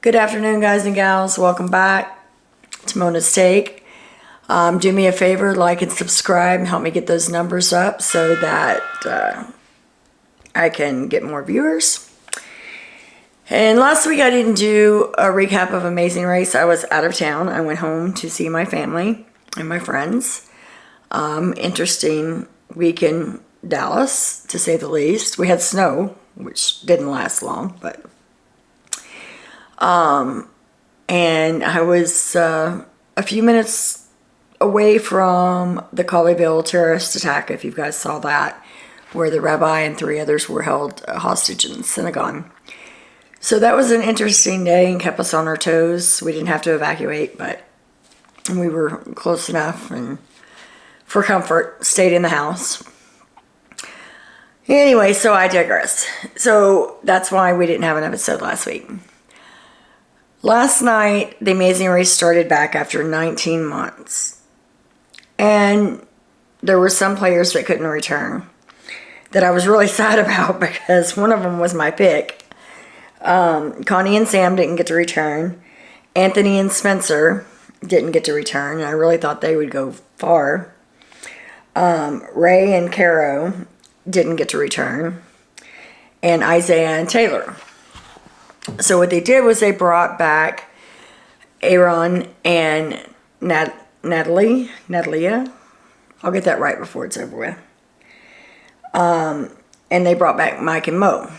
Good afternoon, guys and gals. Welcome back to Mona's Take. Do me a favor, like and subscribe, and help me get those numbers up so that I can get more viewers. And last week I didn't do a recap of Amazing Race. I was out of town. I went home to see my family and my friends. Interesting week in Dallas, to say the least. We had snow, which didn't last long, but and I was a few minutes away from the Colleyville terrorist attack, if you guys saw that, where the rabbi and 3 others were held hostage in the synagogue. So that was an interesting day and kept us on our toes. We didn't have to evacuate, but we were close enough and for comfort stayed in the house. Anyway, so I digress. So that's why we didn't have an episode last week. Last night, the Amazing Race started back after 19 months. And there were some players that couldn't return that I was really sad about because one of them was my pick. Connie and Sam didn't get to return. Anthony and Spencer didn't get to return. I really thought they would go far. Ray and Caro didn't get to return. And Isaiah and Taylor. So what they did was they brought back Aaron and Natalia. I'll get that right before it's over with. And they brought back Mike and Mo.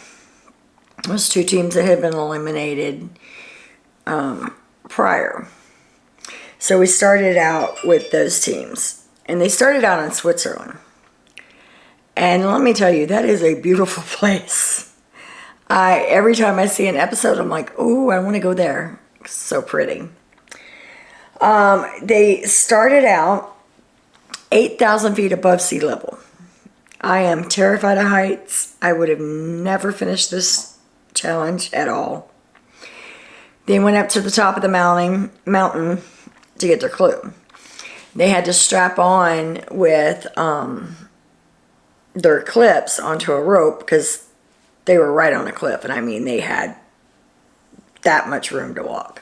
Those 2 teams that had been eliminated prior. So we started out with those teams. And they started out in Switzerland. And let me tell you, that is a beautiful place. Every time I see an episode, I'm like, oh, I want to go there. It's so pretty. They started out 8,000 feet above sea level. I am terrified of heights. I would have never finished this challenge at all. They went up to the top of the mountain to get their clue. They had to strap on with their clips onto a rope because they were right on a cliff, and I mean they had that much room to walk.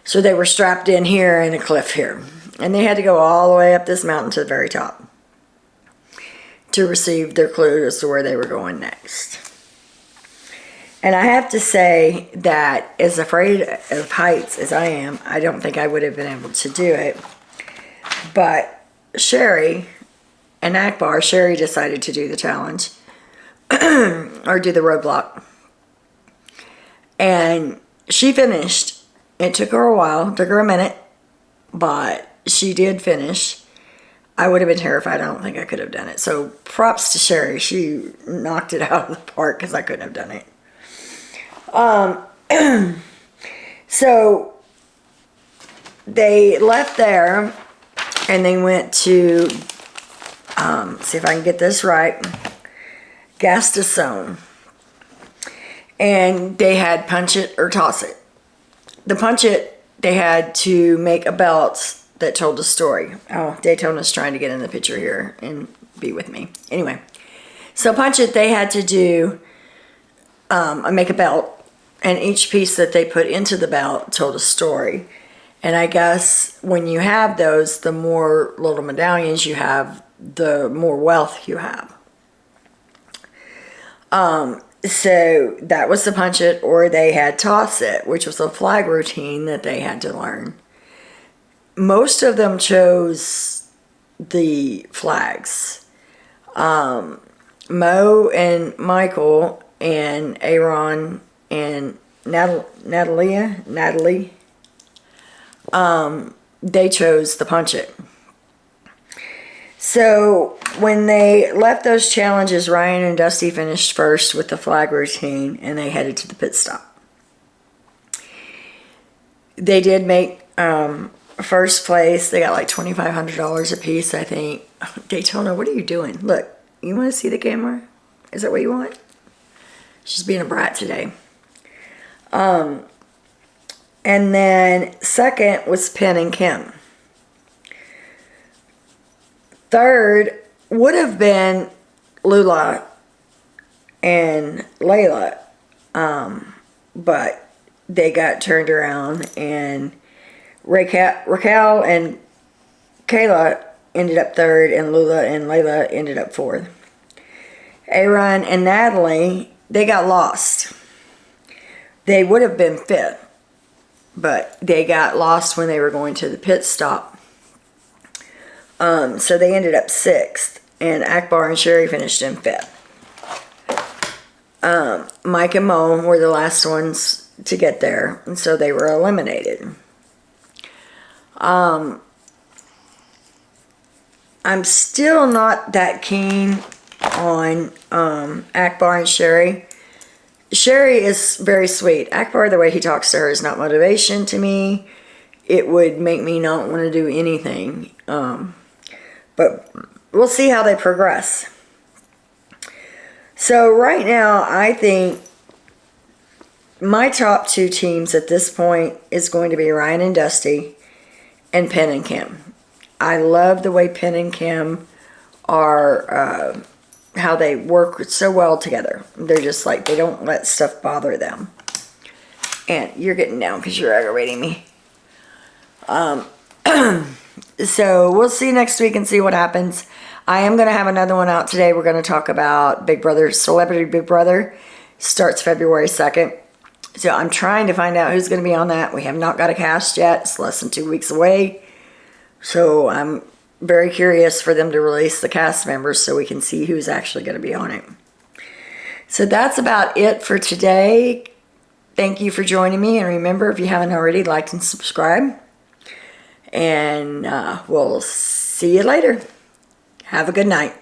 So they were strapped in here and a cliff here. And they had to go all the way up this mountain to the very top to receive their clue as to where they were going next. And I have to say that as afraid of heights as I am, I don't think I would have been able to do it. But Sherry and Akbar, Sherry decided to do the challenge. Or do the roadblock. And she finished. It took her a while, took her a minute, but she did finish. I would have been terrified. I don't think I could have done it. So props to Sherry. She knocked it out of the park because I couldn't have done it. So they left there and they went to, see if I can get this right, Gaston. And they had punch it or toss it. The punch it, they had to make a belt that told a story. Oh, Daytona's trying to get in the picture here and be with me. Anyway, so punch it, they had to do, make a belt. And each piece that they put into the belt told a story. And I guess when you have those, the more little medallions you have, the more wealth you have. So that was the punch it, or they had toss it, which was a flag routine that they had to learn. Most of them chose the flags. Mo and Michael and Aaron and Natalie, they chose the punch it. So when they left those challenges, Ryan and Dusty finished first with the flag routine, and they headed to the pit stop. They did make first place. They got like $2,500 a piece, I think. Daytona, what are you doing? Look, you want to see the camera? Is that what you want? She's being a brat today. And then second was Penn and Kim. Third would have been Lula and Layla, but they got turned around, and Raquel and Kayla ended up third, and Lula and Layla ended up fourth. Aaron and Natalie, they got lost. They would have been fifth, but they got lost when they were going to the pit stop. So they ended up sixth, and Akbar and Sherry finished in fifth. Mike and Mo were the last ones to get there, and so they were eliminated. I'm still not that keen on Akbar and Sherry. Sherry is very sweet. Akbar, the way he talks to her is not motivation to me. It would make me not want to do anything. But we'll see how they progress. So right now, I think my top two teams at this point is going to be Ryan and Dusty and Penn and Kim. I love the way Penn and Kim are, how they work so well together. They're just like, they don't let stuff bother them. And you're getting down because you're aggravating me. So we'll see next week and see what happens. I am going to have another one out today. We're going to talk about Big Brother, Celebrity Big Brother. Starts February 2nd. So I'm trying to find out who's going to be on that. We have not got a cast yet. It's less than 2 weeks away. So I'm very curious for them to release the cast members so we can see who's actually going to be on it. So that's about it for today. Thank you for joining me. And remember, if you haven't already, like and subscribe. And we'll see you later. Have a good night.